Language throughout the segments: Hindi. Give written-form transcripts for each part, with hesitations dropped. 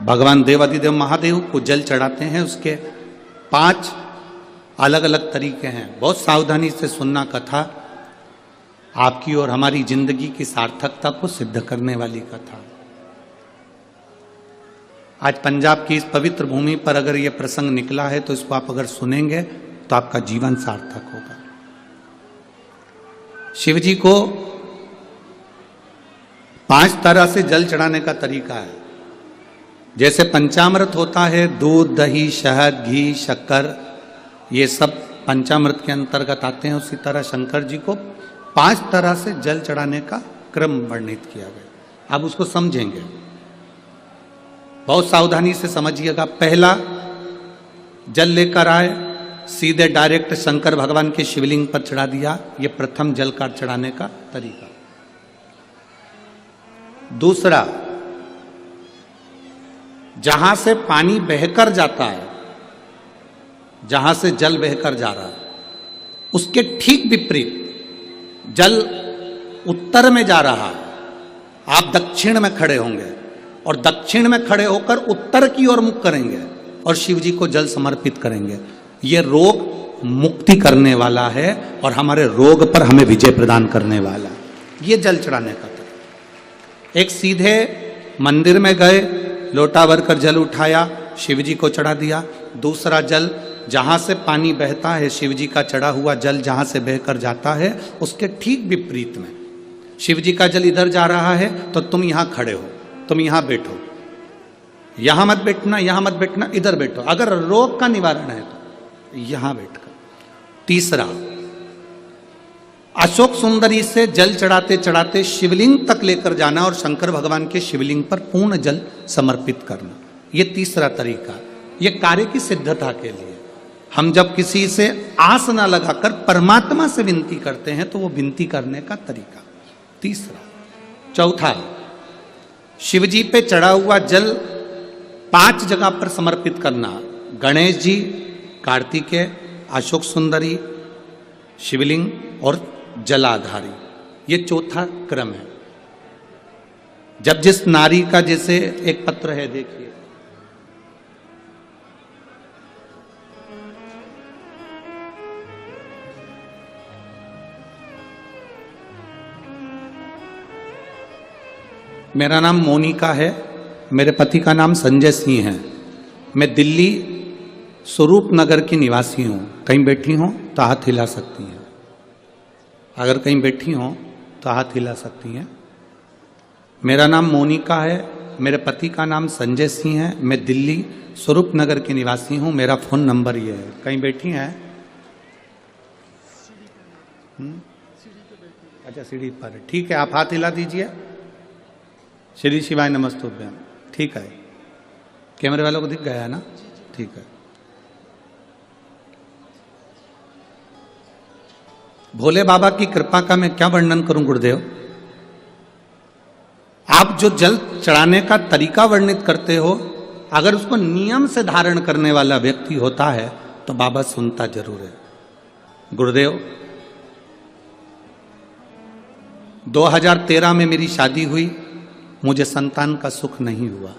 भगवान देवाधिदेव महादेव को जल चढ़ाते हैं। उसके 5 अलग अलग तरीके हैं। बहुत सावधानी से सुनना कथा, आपकी और हमारी जिंदगी की सार्थकता को सिद्ध करने वाली कथा। आज पंजाब की इस पवित्र भूमि पर अगर यह प्रसंग निकला है तो इसको आप अगर सुनेंगे तो आपका जीवन सार्थक होगा। शिव जी को 5 तरह से जल चढ़ाने का तरीका है। जैसे पंचामृत होता है, दूध, दही, शहद, घी, शक्कर, ये सब पंचामृत के अंतर्गत आते हैं। उसी तरह शंकर जी को 5 तरह से जल चढ़ाने का क्रम वर्णित किया गया। अब उसको समझेंगे, बहुत सावधानी से समझिएगा। पहला, जल लेकर आए, सीधे डायरेक्ट शंकर भगवान के शिवलिंग पर चढ़ा दिया। यह प्रथम जल का चढ़ाने का तरीका। दूसरा, जहां से पानी बहकर जाता है, जहां से जल बहकर जा रहा है, उसके ठीक विपरीत जल उत्तर में जा रहा है, आप दक्षिण में खड़े होंगे और दक्षिण में खड़े होकर उत्तर की ओर मुख करेंगे और शिव जी को जल समर्पित करेंगे। यह रोग मुक्ति करने वाला है और हमारे रोग पर हमें विजय प्रदान करने वाला है। यह जल चढ़ाने का तरीका। एक, सीधे मंदिर में गए, लोटा भरकर जल उठाया, शिव जी को चढ़ा दिया। दूसरा, जल जहां से पानी बहता है, शिव जी का चढ़ा हुआ जल जहां से बहकर जाता है, उसके ठीक विपरीत में शिव जी का जल इधर जा रहा है तो तुम यहां खड़े हो, तुम यहां बैठो, यहां मत बैठना, यहां मत बैठना, इधर बैठो। अगर रोग का निवारण है तो यहां बैठकर। तीसरा, अशोक सुंदरी से जल चढ़ाते चढ़ाते शिवलिंग तक लेकर जाना और शंकर भगवान के शिवलिंग पर पूर्ण जल समर्पित करना। यह तीसरा तरीका। यह कार्य की सिद्धता के लिए। हम जब किसी से आस ना लगाकर परमात्मा से विनती करते हैं तो वो विनती करने का तरीका। तीसरा। चौथा, शिव जी पे चढ़ा हुआ जल 5 जगह पर समर्पित करना। गणेश जी, कार्तिकेय, अशोक सुंदरी, शिवलिंग और जलाधारी। ये चौथा क्रम है। जब जिस नारी का, जैसे एक पत्र है, देखिए, मेरा नाम मोनिका है, मेरे पति का नाम संजय सिंह है। मैं दिल्ली स्वरूप नगर की निवासी हूँ। कहीं बैठी हो तो हाथ हिला सकती हैं। अगर कहीं बैठी हो तो हाथ हिला सकती हैं। मेरा नाम मोनिका है, मेरे पति का नाम संजय सिंह है। मैं दिल्ली स्वरूप नगर की निवासी हूँ। मेरा फ़ोन नंबर ये है। कहीं बैठी हैं? अच्छा, सीढ़ी पर। ठीक है, आप हाथ हिला दीजिए। श्री शिवाय नमस्तुभ्यम। ठीक है, कैमरे वालों को दिख गया है ना? ठीक है। भोले बाबा की कृपा का मैं क्या वर्णन करूं गुरुदेव। आप जो जल चढ़ाने का तरीका वर्णित करते हो, अगर उसको नियम से धारण करने वाला व्यक्ति होता है तो बाबा सुनता जरूर है। गुरुदेव, 2013 में मेरी शादी हुई, मुझे संतान का सुख नहीं हुआ।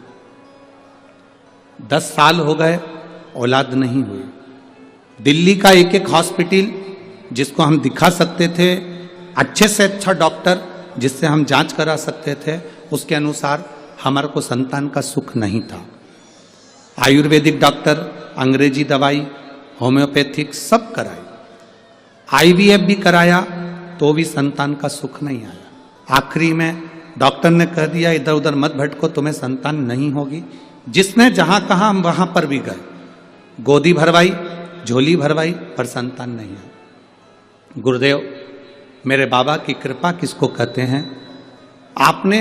10 साल हो गए, औलाद नहीं हुई। दिल्ली का एक एक हॉस्पिटल जिसको हम दिखा सकते थे, अच्छे से अच्छा डॉक्टर जिससे हम जांच करा सकते थे, उसके अनुसार हमारे को संतान का सुख नहीं था। आयुर्वेदिक डॉक्टर, अंग्रेजी दवाई, होम्योपैथिक सब कराई, IVF भी कराया तो भी संतान का सुख नहीं आया। आखिरी में डॉक्टर ने कह दिया, इधर उधर मत भटको, तुम्हें संतान नहीं होगी। जिसने जहां कहा हम वहां पर भी गए, गोदी भरवाई, झोली भरवाई, पर संतान नहीं है। गुरुदेव, मेरे बाबा की कृपा किसको कहते हैं? आपने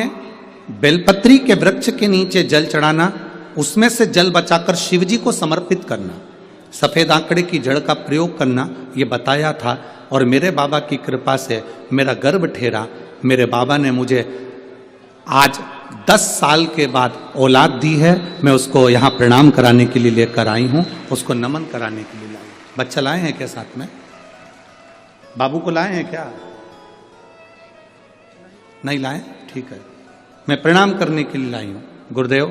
बेलपत्री के वृक्ष के नीचे जल चढ़ाना, उसमें से जल बचाकर शिव जी को समर्पित करना, सफेद आंकड़े की जड़ का प्रयोग करना, ये बताया था। और मेरे बाबा की कृपा से मेरा गर्भ ठेरा। मेरे बाबा ने मुझे आज 10 साल के बाद औलाद दी है। मैं उसको यहाँ प्रणाम कराने के लिए लेकर आई हूँ, उसको नमन कराने के लिए लाई। बच्चा लाए हैं क्या साथ में? बाबू को लाए हैं क्या? नहीं लाए? ठीक है, मैं प्रणाम करने के लिए लाई हूँ। गुरुदेव,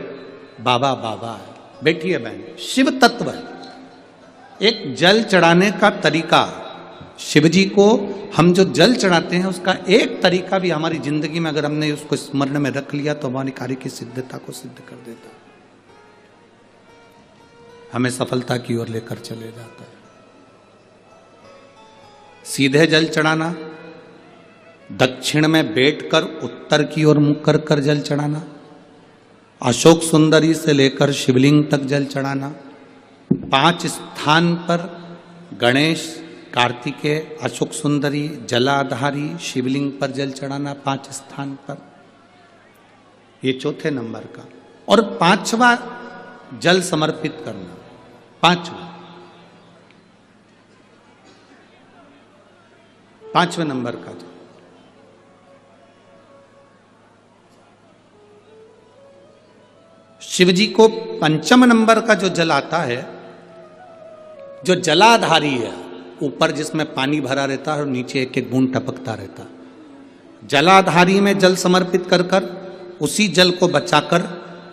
बाबा बाबा है। बैठिए बहन, शिव तत्व है। एक जल चढ़ाने का तरीका, शिव जी को हम जो जल चढ़ाते हैं उसका एक तरीका भी हमारी जिंदगी में अगर हमने उसको स्मरण में रख लिया तो हमारी कार्य की सिद्धता को सिद्ध कर देता है, हमें सफलता की ओर लेकर चले जाता है। सीधे जल चढ़ाना, दक्षिण में बैठकर उत्तर की ओर मुख कर कर जल चढ़ाना, अशोक सुंदरी से लेकर शिवलिंग तक जल चढ़ाना, 5 स्थान पर गणेश, कार्तिकेय, अशोक सुंदरी, जलाधारी, शिवलिंग पर जल चढ़ाना 5 स्थान पर, ये चौथे नंबर का। और 5वां जल समर्पित करना, 5वें नंबर का जल। शिव जी को 5 नंबर का जो जल आता है, जो जलाधारी है, ऊपर जिसमें पानी भरा रहता है और नीचे एक एक बूंद टपकता रहता है, जलाधारी में जल समर्पित कर कर उसी जल को बचाकर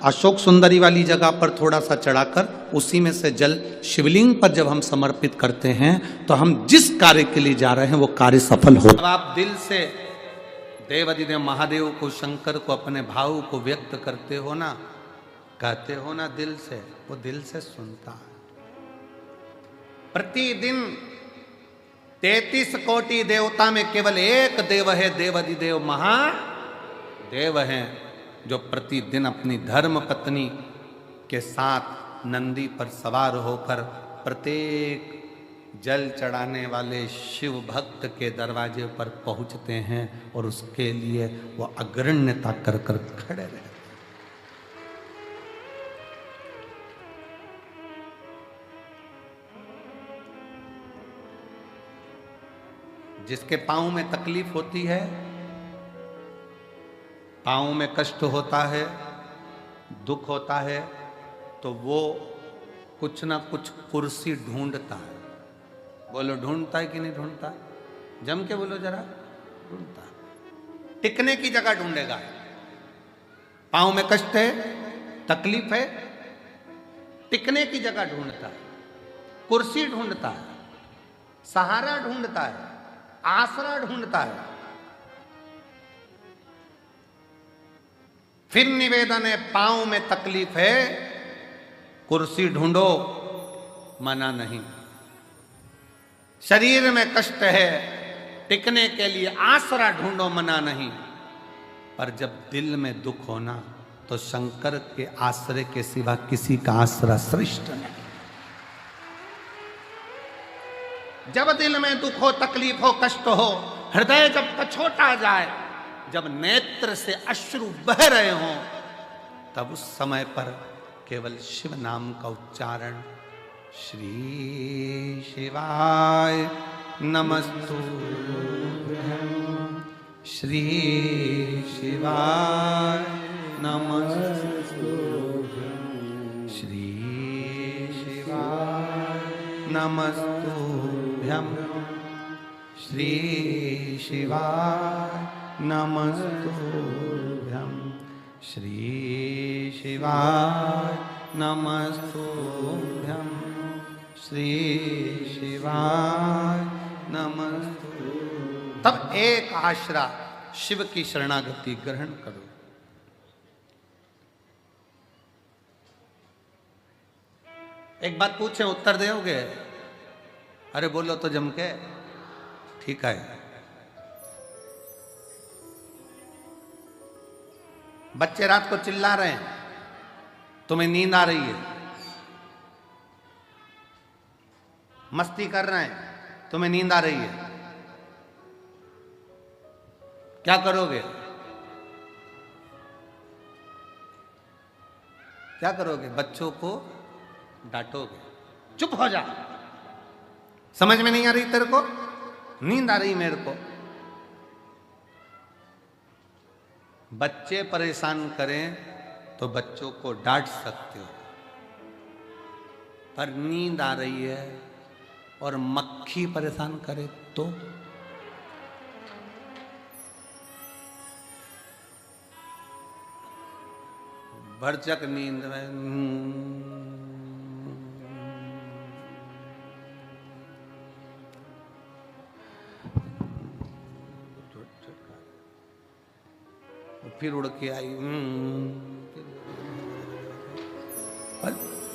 अशोक सुंदरी वाली जगह पर थोड़ा सा चढ़ाकर उसी में से जल शिवलिंग पर जब हम समर्पित करते हैं तो हम जिस कार्य के लिए जा रहे हैं वो कार्य सफल हो। अब आप दिल से देवाधिदेव महादेव को, शंकर को, अपने भाव को व्यक्त करते हो ना, कहते हो ना दिल से, वो दिल से सुनता है। प्रतिदिन 33 कोटि देवता में केवल एक देव है, देवाधिदेव महादेव हैं, जो प्रतिदिन अपनी धर्म पत्नी के साथ नंदी पर सवार होकर प्रत्येक जल चढ़ाने वाले शिव भक्त के दरवाजे पर पहुंचते हैं और उसके लिए वो अग्रण्यता कर कर खड़े रहते हैं। जिसके पांव में तकलीफ होती है, पांव में कष्ट होता है, दुख होता है, तो वो कुछ ना कुछ कुर्सी ढूंढता है। बोलो ढूंढता है कि नहीं ढूंढता? जम के बोलो जरा, ढूंढता है। टिकने की जगह ढूंढेगा। पांव में कष्ट है, तकलीफ है, टिकने की जगह ढूंढता है, कुर्सी ढूंढता है, सहारा ढूंढता है, आसरा ढूंढता है। फिर निवेदन है, पांव में तकलीफ है, कुर्सी ढूंढो, मना नहीं। शरीर में कष्ट है, टिकने के लिए आसरा ढूंढो, मना नहीं। पर जब दिल में दुख होना तो शंकर के आश्रय के सिवा किसी का आसरा श्रेष्ठ नहीं। जब दिल में दुख हो, तकलीफ हो, कष्ट हो, हृदय जब कछोटा जाए, जब नेत्र से अश्रु बह रहे हों, तब उस समय पर केवल शिव नाम का उच्चारण, श्री शिवाय नमस्तुभ्यं, श्री शिवाय नमस्तुभ्यं, श्री शिवाय नमस्तुभ्यं, श्री शिवाय नमस्तुभ्यं, श्री शिवाय नमस्तुभ्यं, श्री शिवाय नमस्तुभ्यं। तब एक आश्रा शिव की शरणागति ग्रहण करो। एक बात पूछे, उत्तर दोगे? अरे बोलो तो जम के। ठीक है। बच्चे रात को चिल्ला रहे हैं, तुम्हें नींद आ रही है, मस्ती कर रहे हैं, तुम्हें नींद आ रही है, क्या करोगे? क्या करोगे? बच्चों को डांटोगे, चुप हो जा, समझ में नहीं आ रही तेरे को, नींद आ रही मेरे को। बच्चे परेशान करें तो बच्चों को डांट सकते हो, पर नींद आ रही है और मक्खी परेशान करे तो? भरचक नींद में फिर उड़ के आई।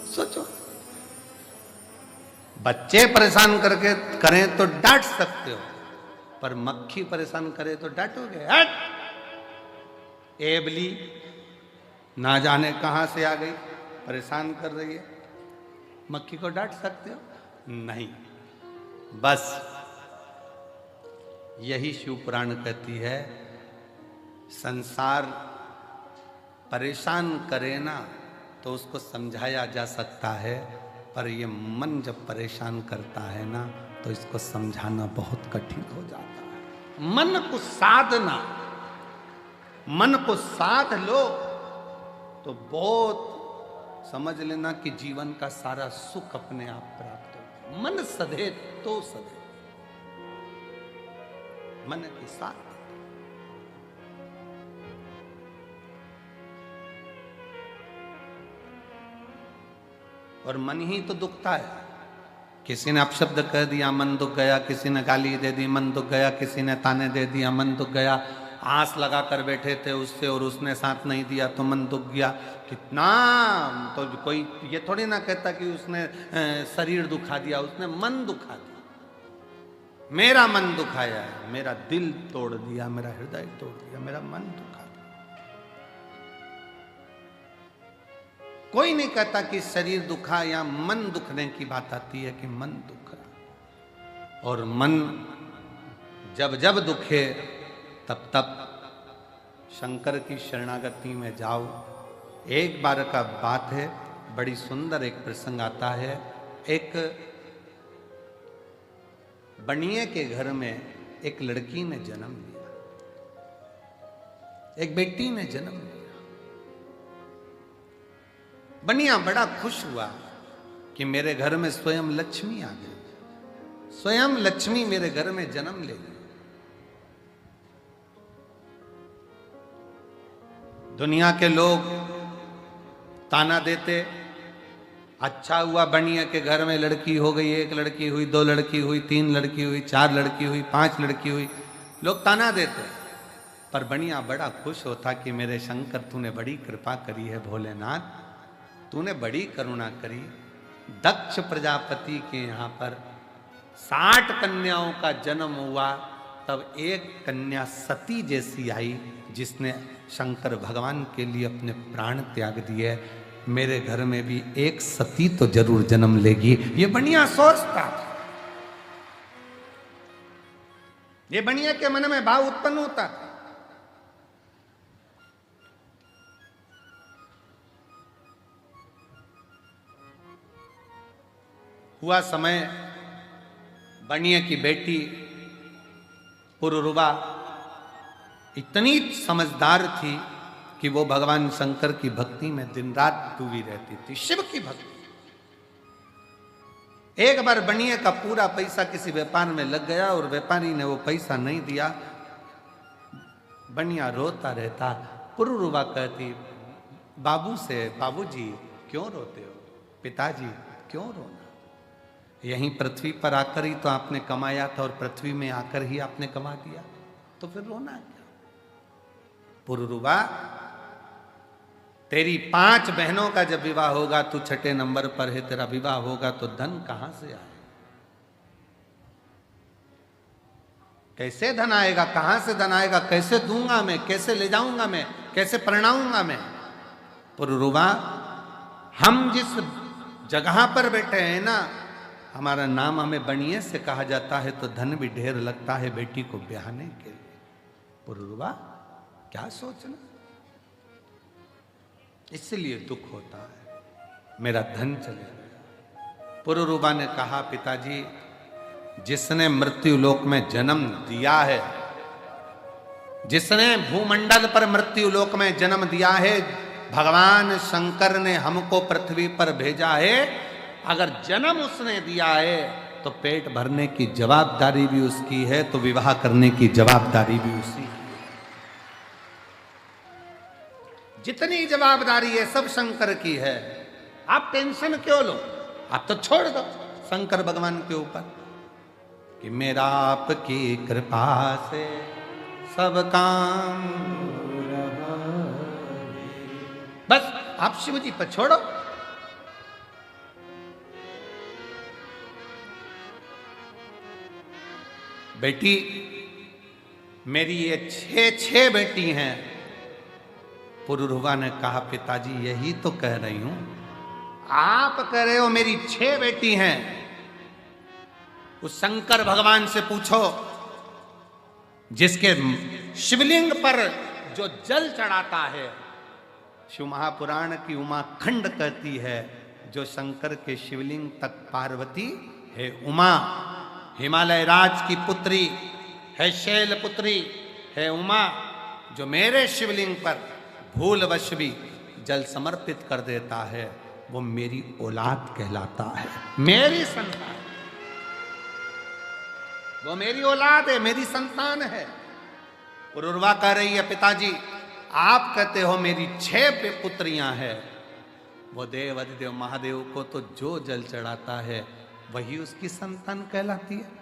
सोचो, बच्चे परेशान करके करें तो डांट सकते हो, पर मक्खी परेशान करे तो डांटोगे? हट, एबली ना जाने कहां से आ गई, परेशान कर रही है, मक्खी को डांट सकते हो? नहीं। बस यही शिव पुराण कहती है, संसार परेशान करे ना तो उसको समझाया जा सकता है, पर ये मन जब परेशान करता है ना तो इसको समझाना बहुत कठिन हो जाता है। मन को साधना, मन को साध लो तो बहुत समझ लेना कि जीवन का सारा सुख अपने आप प्राप्त हो। मन सधे तो सधे, मन के साथ। और मन ही तो दुखता है। किसी ने अपशब्द कह दिया, मन दुख गया। किसी ने गाली दे दी, मन दुख गया। किसी ने ताने दे दिया, मन दुख गया। आस लगा कर बैठे थे उससे और उसने साथ नहीं दिया तो मन दुख गया। कितना तो कोई ये थोड़ी ना कहता कि उसने शरीर दुखा दिया, उसने मन दुखा दिया। मेरा मन दुखाया है, मेरा दिल तोड़ दिया, मेरा हृदय तोड़ दिया, मेरा मन दुखा दिया। कोई नहीं कहता कि शरीर दुखा या मन दुखने की बात आती है कि मन दुख रहा। और मन जब जब दुखे तब तब शंकर की शरणागति में जाओ। एक बार का बात है, बड़ी सुंदर एक प्रसंग आता है। एक बनिए के घर में एक लड़की ने जन्म लिया, एक बेटी ने जन्म लिया। बनिया बड़ा खुश हुआ कि मेरे घर में स्वयं लक्ष्मी आ गई, स्वयं लक्ष्मी मेरे घर में जन्म ले गई। दुनिया के लोग ताना देते, अच्छा हुआ बनिया के घर में लड़की हो गई, एक लड़की हुई, दो लड़की हुई, तीन लड़की हुई, चार लड़की हुई, पांच लड़की हुई, लोग ताना देते। पर बनिया बड़ा खुश होता कि मेरे शंकर तूने बड़ी कृपा करी है, भोलेनाथ तूने बड़ी करुणा करी। दक्ष प्रजापति के यहाँ पर 60 कन्याओं का जन्म हुआ, तब एक कन्या सती जैसी आई जिसने शंकर भगवान के लिए अपने प्राण त्याग दिए। मेरे घर में भी एक सती तो जरूर जन्म लेगी, ये बनिया सोचता। ये बनिया के मन में भाव उत्पन्न होता। हुआ समय, बनिया की बेटी पुरुरुवा इतनी समझदार थी कि वो भगवान शंकर की भक्ति में दिन रात डूबी रहती थी, शिव की भक्ति। एक बार बनिया का पूरा पैसा किसी व्यापार में लग गया और व्यापारी ने वो पैसा नहीं दिया। बनिया रोता रहता। पुरुरुवा कहती बाबू से, बाबूजी क्यों रोते हो, पिताजी क्यों रोना, यहीं पृथ्वी पर आकर ही तो आपने कमाया था और पृथ्वी में आकर ही आपने कमा दिया, तो फिर रोना क्या। पुरुरुवा, तेरी 5 बहनों का जब विवाह होगा, तू 6ठे नंबर पर है, तेरा विवाह होगा तो धन कहां से आए, कैसे धन आएगा, कहां से धन आएगा, कैसे दूंगा मैं, कैसे ले जाऊंगा मैं, कैसे परिणाऊंगा मैं। पुरुरुवा, हम जिस जगह पर बैठे हैं ना, हमारा नाम हमें बनिए से कहा जाता है, तो धन भी ढेर लगता है बेटी को ब्याहने के लिए। पुरुरुवा क्या सोचना, इसलिए दुख होता है, मेरा धन चले गया। पुरुरुवा ने कहा पिताजी, जिसने मृत्यु लोक में जन्म दिया है, जिसने भूमंडल पर मृत्यु लोक में जन्म दिया है, भगवान शंकर ने हमको पृथ्वी पर भेजा है। अगर जन्म उसने दिया है तो पेट भरने की जवाबदारी भी उसकी है, तो विवाह करने की जवाबदारी भी उसी की है। जितनी जवाबदारी है सब शंकर की है, आप टेंशन क्यों लो, आप तो छोड़ दो शंकर भगवान के ऊपर कि मेरा आपकी कृपा से सब काम, बस आप शिव जी पर छोड़ो। बेटी मेरी ये छह बेटी हैं। पुरुरवा ने कहा पिताजी यही तो कह रही हूं, आप कह रहे हो मेरी 6 बेटी हैं। उस शंकर भगवान से पूछो जिसके शिवलिंग पर जो जल चढ़ाता है, शिव महापुराण की उमा खंड कहती है जो शंकर के शिवलिंग तक पार्वती है उमा, हिमालय राज की पुत्री है, शैल पुत्री है उमा, जो मेरे शिवलिंग पर भूलवश भी जल समर्पित कर देता है वो मेरी औलाद कहलाता है, मेरी संतान, वो मेरी औलाद है, मेरी संतान है। पुरुरवा कह रही है पिताजी आप कहते हो मेरी 6 पुत्रियां हैं, वो देव अधिदेव महादेव को तो जो जल चढ़ाता है वही उसकी संतान कहलाती है।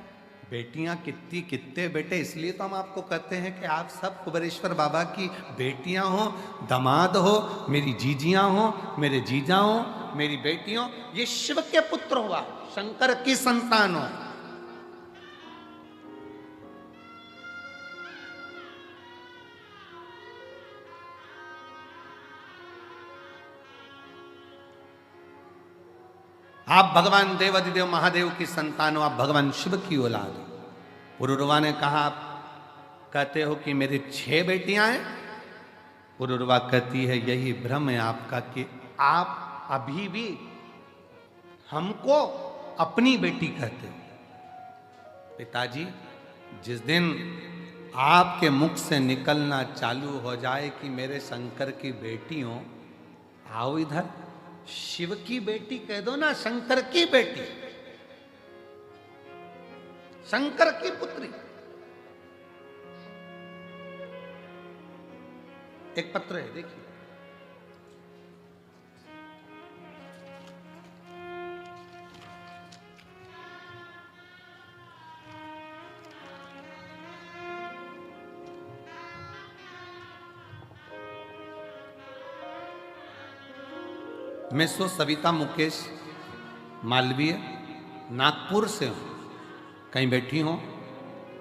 बेटियां कितने बेटे, इसलिए तो हम आपको कहते हैं कि आप सब कुबेरेश्वर बाबा की बेटियां हो, दामाद हो, मेरी जीजियां हो, मेरे जीजा हो, मेरी बेटियों, ये शिव के पुत्र हुआ, शंकर की संतान हो। आप भगवान देवाधिदेव महादेव की संतान हो, आप भगवान शिव की औलाद हो। पुरुरवा ने कहा आप कहते हो कि मेरी 6 बेटियां हैं। पुरुरवा कहती है यही भ्रम है आपका कि आप अभी भी हमको अपनी बेटी कहते हो। पिताजी जिस दिन आपके मुख से निकलना चालू हो जाए कि मेरे शंकर की बेटी हो, आओ इधर, शिव की बेटी कह दो ना, शंकर की बेटी, शंकर की पुत्री। एक पत्र है देखिए, मैं सो सविता मुकेश मालवीय नागपुर से हूँ, कहीं बैठी हो,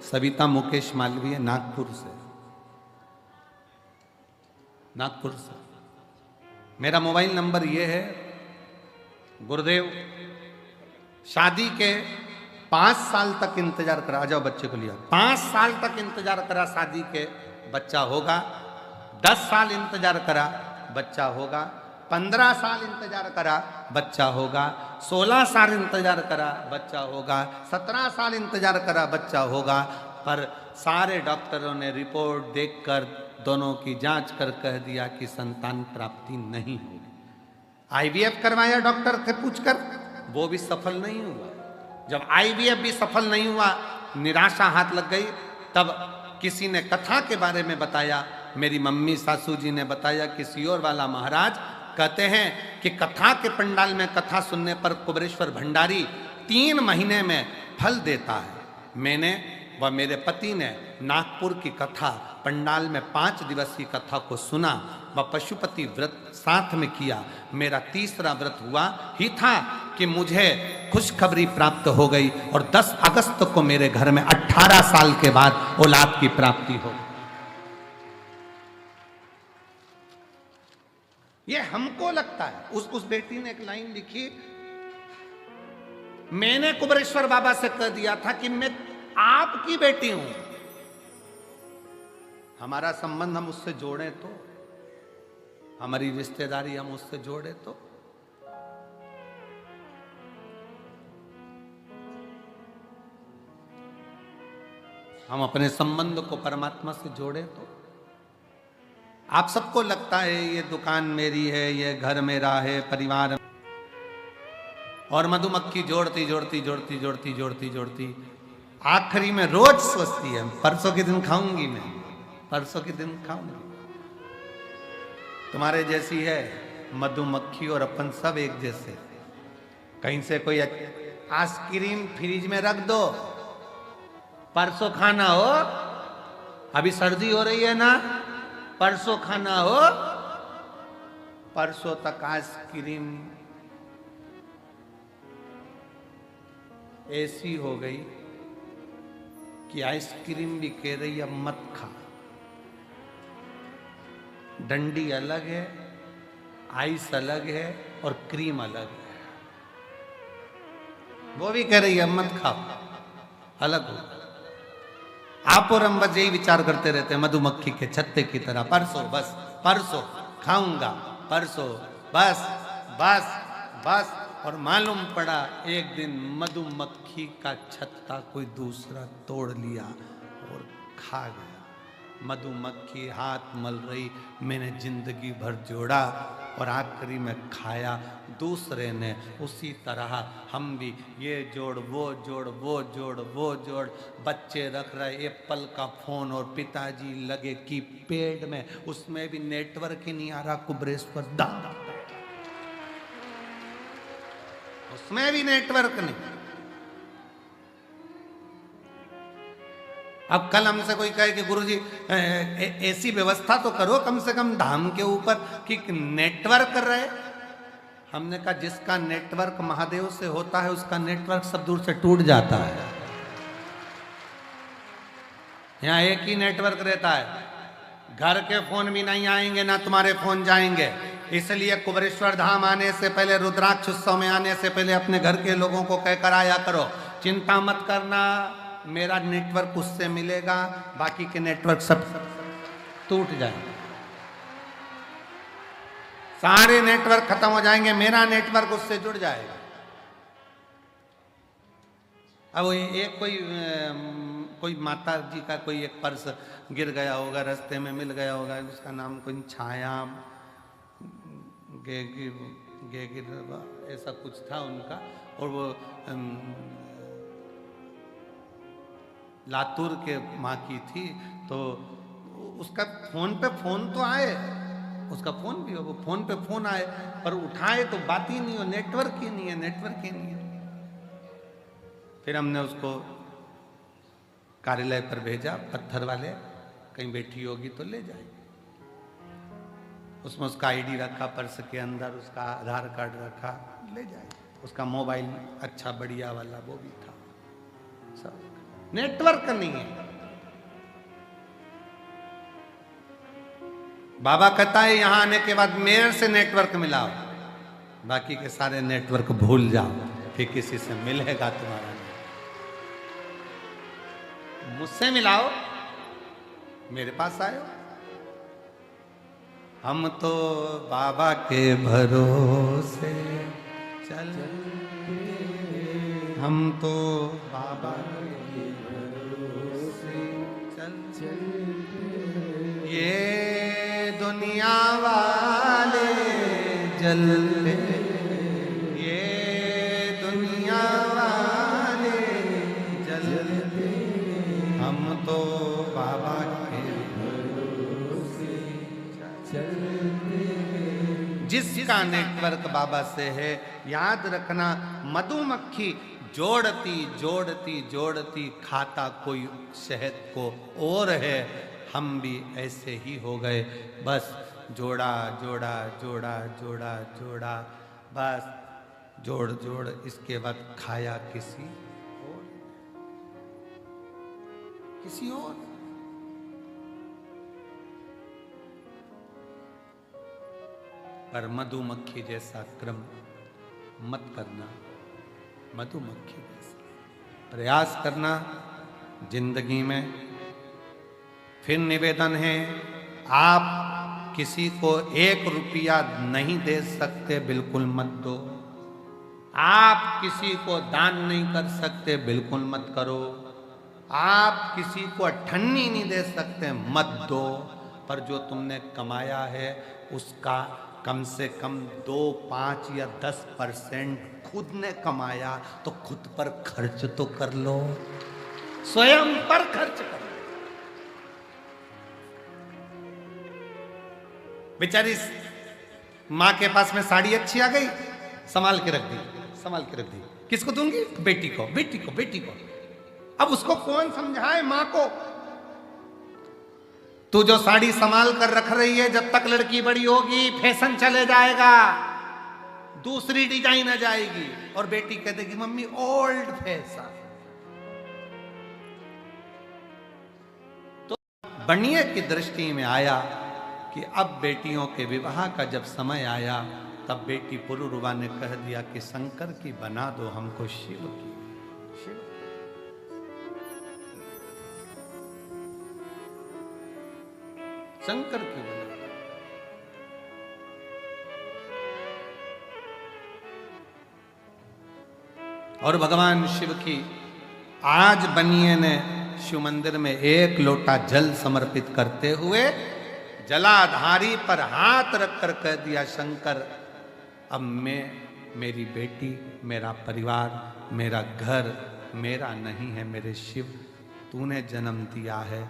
सविता मुकेश मालवीय नागपुर से, नागपुर से। मेरा मोबाइल नंबर ये है, गुरुदेव शादी के 5 साल तक इंतजार करा, आ जाओ बच्चे को लिया, 5 साल तक इंतजार करा शादी के, बच्चा होगा, 10 साल इंतजार करा बच्चा होगा, 15 साल इंतजार करा बच्चा होगा, 16 साल इंतजार करा बच्चा होगा, 17 साल इंतजार करा बच्चा होगा, पर सारे डॉक्टरों ने रिपोर्ट देखकर दोनों की जांच कर कह दिया कि संतान प्राप्ति नहीं होगी। आईवीएफ करवाया डॉक्टर से पूछकर, वो भी सफल नहीं हुआ। जब आईवीएफ भी सफल नहीं हुआ, निराशा हाथ लग गई, तब किसी ने कथा के बारे में बताया, मेरी मम्मी सासू जी ने बताया कि सियोर वाला महाराज कहते हैं कि कथा के पंडाल में कथा सुनने पर कुबेरेश्वर भंडारी 3 महीने में फल देता है। मैंने व मेरे पति ने नागपुर की कथा पंडाल में 5 दिवसीय कथा को सुना व पशुपति व्रत साथ में किया। मेरा तीसरा व्रत हुआ ही था कि मुझे खुशखबरी प्राप्त हो गई और 10 अगस्त को मेरे घर में 18 साल के बाद औलाद की प्राप्ति हो। ये हमको लगता है। उस बेटी ने एक लाइन लिखी, मैंने कुबेरेश्वर बाबा से कह दिया था कि मैं आपकी बेटी हूं, हमारा संबंध हम उससे जोड़े तो, हमारी रिश्तेदारी हम उससे जोड़े तो। हम अपने संबंध को परमात्मा से जोड़े तो। आप सबको लगता है ये दुकान मेरी है, ये घर मेरा है, परिवार, और मधुमक्खी जोड़ती जोड़ती जोड़ती जोड़ती जोड़ती जोड़ती आखिरी में रोज सोचती है परसों के दिन खाऊंगी, मैं परसों के दिन खाऊंगी। तुम्हारे जैसी है मधुमक्खी, और अपन सब एक जैसे। कहीं से कोई आइसक्रीम फ्रिज में रख दो, परसों खाना हो, अभी सर्दी हो रही है ना, परसों खाना हो, परसों तक आइसक्रीम ऐसी हो गई कि आइसक्रीम भी कह रही अब मत खा। डंडी अलग है, आइस अलग है, और क्रीम अलग है। वो भी कह रही है मत खाओ, अलग हो। आप और हम बस यही विचार करते रहते हैं मधुमक्खी के छत्ते की तरह, परसों बस, परसों खाऊंगा, परसों बस बस बस। और मालूम पड़ा एक दिन मधुमक्खी का छत्ता कोई दूसरा तोड़ लिया और खा गया। मधुमक्खी हाथ मल रही, मैंने जिंदगी भर जोड़ा और आखिरी में खाया दूसरे ने। उसी तरह हम भी ये जोड़ वो जोड़, वो जोड़ वो जोड़, बच्चे रख रहे एप्पल का फोन और पिताजी लगे कीपैड में, उसमें भी नेटवर्क ही नहीं आ रहा। कुबरेश्वर दा, उसमें भी नेटवर्क नहीं। अब कल हमसे कोई कहे कि गुरुजी ऐसी व्यवस्था तो करो कम से कम धाम के ऊपर कि नेटवर्क रहे। हमने कहा जिसका नेटवर्क महादेव से होता है उसका नेटवर्क सब दूर से टूट जाता है। यहाँ एक ही नेटवर्क रहता है, घर के फोन भी नहीं आएंगे ना तुम्हारे फोन जाएंगे। इसलिए कुबरेश्वर धाम आने से पहले, रुद्राक्ष उत्सव में आने से पहले अपने घर के लोगों को कहकर आया करो, चिंता मत करना, मेरा नेटवर्क उससे मिलेगा, बाकी के नेटवर्क सब टूट जाएंगे, सारे नेटवर्क खत्म हो जाएंगे, मेरा नेटवर्क उससे जुड़ जाएगा। अब एक कोई माता जी का कोई एक पर्स गिर गया होगा, रास्ते में मिल गया होगा, उसका नाम कोई छाया गेगिर ऐसा कुछ था उनका, और वो लातूर के माँ की थी। तो उसका फोन पे फोन तो आए, उसका फोन भी हो, वो फोन पे फोन आए पर उठाए तो बात ही नहीं हो, नेटवर्क ही नहीं है, नेटवर्क ही नहीं है। फिर हमने उसको कार्यालय पर भेजा, पत्थर वाले कहीं बैठी होगी तो ले जाए। उसमें उसका आईडी रखा, पर्स के अंदर उसका आधार कार्ड रखा, ले जाए। उसका मोबाइल अच्छा बढ़िया वाला वो भी था। सब नेटवर्क नहीं है। बाबा कहता है यहां आने के बाद मेरे से नेटवर्क मिलाओ, बाकी के सारे नेटवर्क भूल जाओ, फिर किसी से मिलेगा तुम्हारा। मुझसे मिलाओ, मेरे पास आयो। हम तो बाबा के भरोसे चल, हम तो बाबा के भरोसे चल, ये दुनिया वाले जलते, ये दुनिया वाले जलते, हम तो बाबा के भरोसे चलते। जिसका नेटवर्क बाबा से है, याद रखना, मधुमक्खी जोड़ती जोड़ती जोड़ती खाता कोई शहद को और है। हम भी ऐसे ही हो गए, बस जोड़ा जोड़ा जोड़ा जोड़ा जोड़ा, बस जोड़ जोड़, इसके बाद खाया किसी और, किसी और। पर मधुमक्खी जैसा क्रम मत करना, मधुमक्खी जैसा प्रयास करना जिंदगी में। फिर निवेदन है, आप किसी को 1 रुपया नहीं दे सकते, बिल्कुल मत दो। आप किसी को दान नहीं कर सकते, बिल्कुल मत करो। आप किसी को अठन्नी नहीं दे सकते, मत दो। पर जो तुमने कमाया है उसका कम से कम 2, 5 या 10% खुद ने कमाया तो खुद पर खर्च तो कर लो, स्वयं पर खर्च करो। बेचारी माँ के पास में साड़ी अच्छी आ गई, संभाल के रख दी, संभाल के रख दी। किसको दूंगी? बेटी को, बेटी को, बेटी को। अब उसको कौन समझाए माँ को? तू जो साड़ी संभाल कर रख रही है, जब तक लड़की बड़ी होगी फैशन चले जाएगा, दूसरी डिजाइन आ जाएगी, और बेटी कह देगी मम्मी ओल्ड फैशन। तो बनिए की दृष्टि में आया कि अब बेटियों के विवाह का जब समय आया, तब बेटी पुरुरवा ने कह दिया कि शंकर की बना दो हमको शिव की। शिव शंकर की बना दो। और भगवान शिव की आज बनिए ने शिव मंदिर में एक लोटा जल समर्पित करते हुए जलाधारी पर हाथ रखकर कह दिया, शंकर अब मैं, मेरी बेटी, मेरा परिवार, मेरा घर मेरा नहीं है, मेरे शिव तूने जन्म दिया है,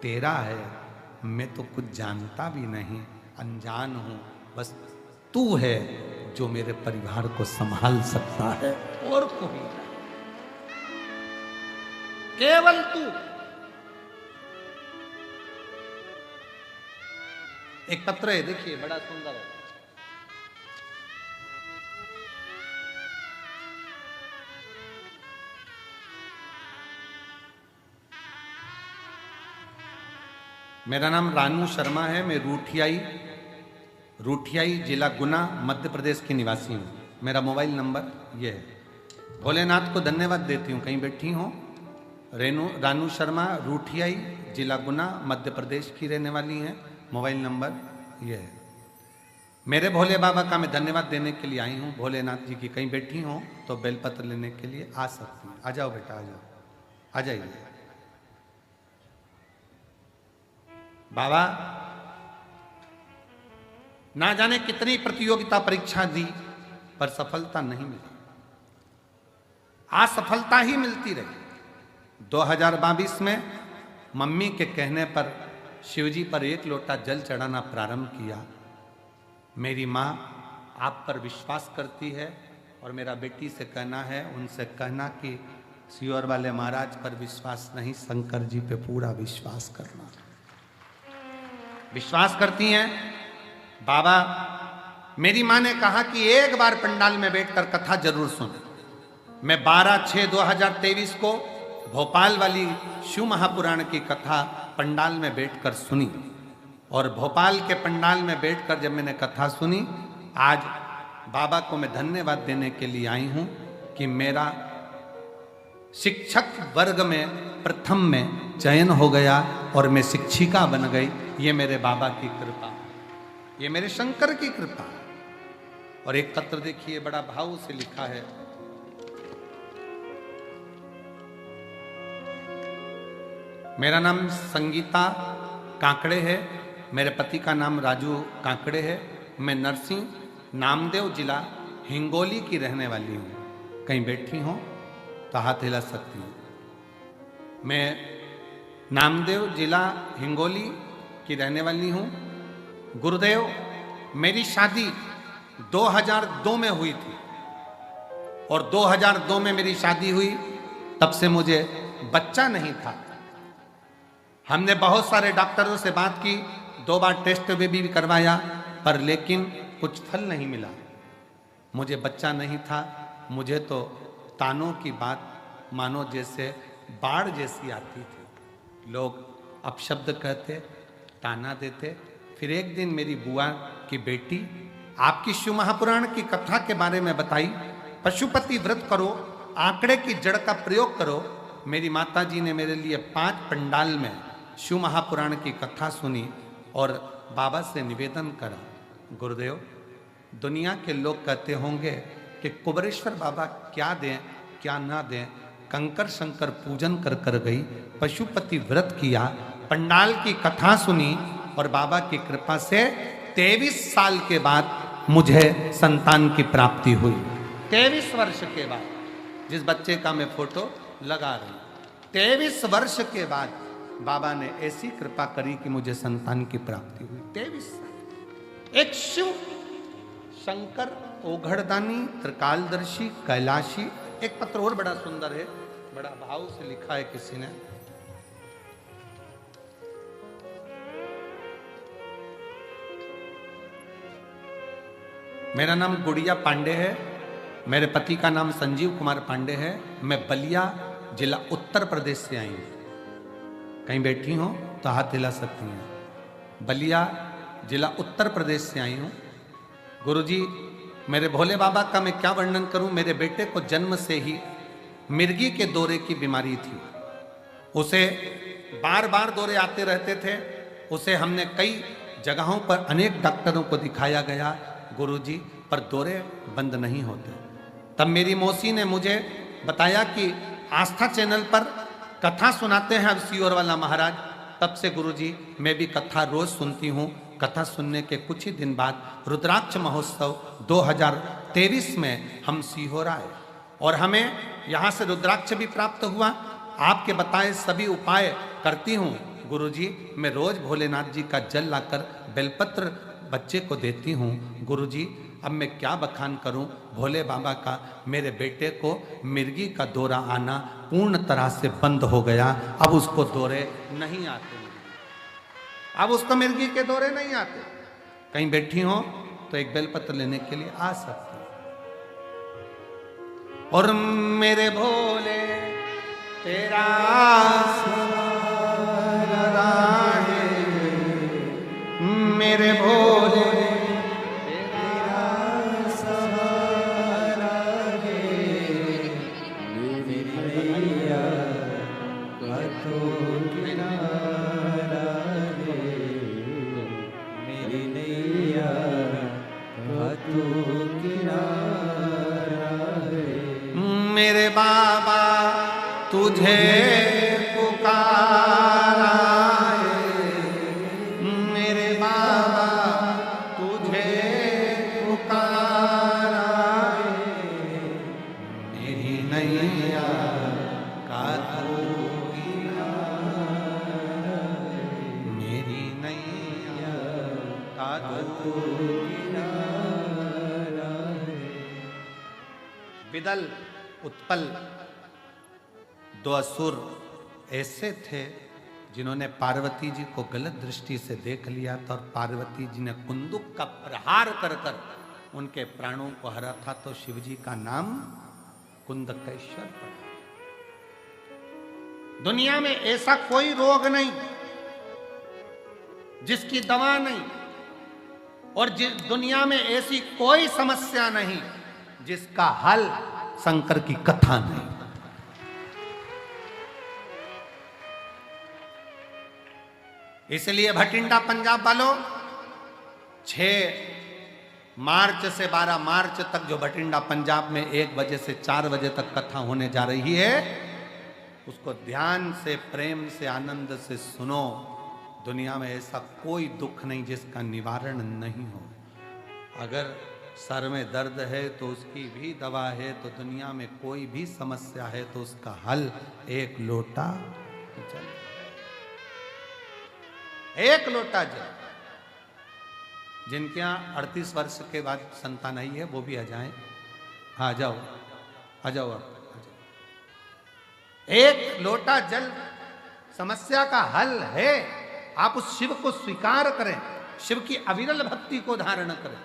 तेरा है, मैं तो कुछ जानता भी नहीं, अनजान हूं, बस तू है जो मेरे परिवार को संभाल सकता है, और कोई नहीं, केवल तू। एक पत्र है, देखिए बड़ा सुंदर है। मेरा नाम रानू शर्मा है, मैं रूठियाई जिला गुना मध्य प्रदेश की निवासी हूँ। मेरा मोबाइल नंबर ये है। भोलेनाथ को धन्यवाद देती हूँ, कहीं बैठी हूँ। रानू शर्मा, रूठियाई जिला गुना मध्य प्रदेश की रहने वाली हैं। मोबाइल नंबर ये है। मेरे भोले बाबा का मैं धन्यवाद देने के लिए आई हूँ। भोलेनाथ जी की कहीं बैठी हूँ तो बेलपत्र लेने के लिए आ सकती हैं। आ जाओ बेटा, आ जाओ, आ जाइए। बाबा ना जाने कितनी प्रतियोगिता परीक्षा दी पर सफलता नहीं मिली, असफलता ही मिलती रही। 2022 में मम्मी के कहने पर शिवजी पर एक लोटा जल चढ़ाना प्रारंभ किया। मेरी माँ आप पर विश्वास करती है और मेरा बेटी से कहना है, उनसे कहना कि सियोर वाले महाराज पर विश्वास नहीं, शंकर जी पे पूरा विश्वास करना। विश्वास करती हैं। बाबा, मेरी माँ ने कहा कि एक बार पंडाल में बैठकर कथा जरूर सुन। मैं 12/6/2023 को भोपाल वाली शिव महापुराण की कथा पंडाल में बैठकर सुनी, और भोपाल के पंडाल में बैठकर जब मैंने कथा सुनी, आज बाबा को मैं धन्यवाद देने के लिए आई हूं कि मेरा शिक्षक वर्ग में प्रथम में चयन हो गया और मैं शिक्षिका बन गई। ये मेरे बाबा की कृपा, ये मेरे शंकर की कृपा। और एक पत्र देखिए, बड़ा भाव से लिखा है। मेरा नाम संगीता काकड़े है, मेरे पति का नाम राजू काकड़े है। मैं नरसिंह नामदेव जिला हिंगोली की रहने वाली हूँ। कहीं बैठी हूँ तो हाथ हिला सकती हूँ। मैं नामदेव जिला हिंगोली की रहने वाली हूँ। गुरुदेव, मेरी शादी 2002 में हुई थी, और 2002 में मेरी शादी हुई, तब से मुझे बच्चा नहीं था। हमने बहुत सारे डॉक्टरों से बात की, 2 बार टेस्ट भी करवाया, पर लेकिन कुछ फल नहीं मिला। मुझे बच्चा नहीं था। मुझे तो तानों की बात मानो जैसे बाढ़ जैसी आती थी। लोग अपशब्द कहते, ताना देते। फिर एक दिन मेरी बुआ की बेटी आपकी शिव महापुराण की कथा के बारे में बताई, पशुपति व्रत करो, आंकड़े की जड़ का प्रयोग करो। मेरी माता जी ने मेरे लिए 5 पंडाल में शिव महापुराण की कथा सुनी और बाबा से निवेदन करा, गुरुदेव, दुनिया के लोग कहते होंगे कि कुबरेश्वर बाबा क्या दें क्या ना दें, कंकर शंकर पूजन कर कर गई, पशुपति व्रत किया, पंडाल की कथा सुनी, और बाबा की कृपा से 23 साल के बाद मुझे संतान की प्राप्ति हुई। 23 वर्ष के बाद, जिस बच्चे का मैं फोटो लगा रही हूं, 23 वर्ष के बाद बाबा ने ऐसी कृपा करी कि मुझे संतान की प्राप्ति हुई। 23 साल। एक शिव शंकर ओघड़दानी त्रिकालदर्शी कैलाशी। एक पत्र और बड़ा सुंदर है, बड़ा भाव से लिखा है किसी ने। मेरा नाम गुड़िया पांडे है, मेरे पति का नाम संजीव कुमार पांडे है। मैं बलिया जिला उत्तर प्रदेश से आई हूं। कहीं बैठी हो तो हाथ हिला सकती हैं। बलिया जिला उत्तर प्रदेश से आई हूं। गुरुजी, मेरे भोले बाबा का मैं क्या वर्णन करूं। मेरे बेटे को जन्म से ही मिर्गी के दौरे की बीमारी थी। उसे बार बार दौरे आते रहते थे। उसे हमने कई जगहों पर अनेक डॉक्टरों को दिखाया गया गुरुजी, पर दौरे बंद नहीं होते। तब मेरी मौसी ने मुझे बताया कि आस्था चैनल पर कथा सुनाते हैं अब सीहोर वाला महाराज। तब से गुरुजी मैं भी कथा रोज सुनती हूँ। कथा सुनने के कुछ ही दिन बाद रुद्राक्ष महोत्सव 2023 में हम सीहोर आए और हमें यहाँ से रुद्राक्ष भी प्राप्त हुआ। आपके बताए सभी उपाय करती हूँ गुरुजी। मैं रोज भोलेनाथ जी का जल लाकर बेलपत्र बच्चे को देती हूँ गुरुजी। अब मैं क्या बखान करूं भोले बाबा का। मेरे बेटे को मिर्गी का दौरा आना पूर्ण तरह से बंद हो गया। अब उसको दौरे नहीं आते, अब उसको मिर्गी के दौरे नहीं आते। कहीं बैठी हो तो एक बेलपत्र लेने के लिए आ सकते। और मेरे भोले तेरा सहारा है, मेरे भोले मेरे बाबा तुझे पुकारा है, मेरे बाबा तुझे पुकारा है। मेरी नैया का तू किनारा है, मेरी नैया का तू किनारा है। विदल उत्पल दो असुर ऐसे थे जिन्होंने पार्वती जी को गलत दृष्टि से देख लिया था और पार्वती जी ने कुंदुक का प्रहार कर कर उनके प्राणों को हरा था। तो शिवजी का नाम कुंदकेश्वर पड़ा। दुनिया में ऐसा कोई रोग नहीं जिसकी दवा नहीं, और दुनिया में ऐसी कोई समस्या नहीं जिसका हल शंकर की कथा नहीं। इसलिए भटिंडा पंजाब वालों 6 मार्च से 12 मार्च तक जो भटिंडा पंजाब में 1 बजे से 4 बजे तक कथा होने जा रही है, उसको ध्यान से प्रेम से आनंद से सुनो। दुनिया में ऐसा कोई दुख नहीं जिसका निवारण नहीं हो। अगर सर में दर्द है तो उसकी भी दवा है, तो दुनिया में कोई भी समस्या है तो उसका हल एक लोटा जल, एक लोटा जल। जिनके यहाँ 38 वर्ष के बाद संतान आई है वो भी आ जाएं। हाँ, आ जाओ आ जाओ आप, आ जाओ। एक लोटा जल समस्या का हल है। आप उस शिव को स्वीकार करें, शिव की अविरल भक्ति को धारण करें।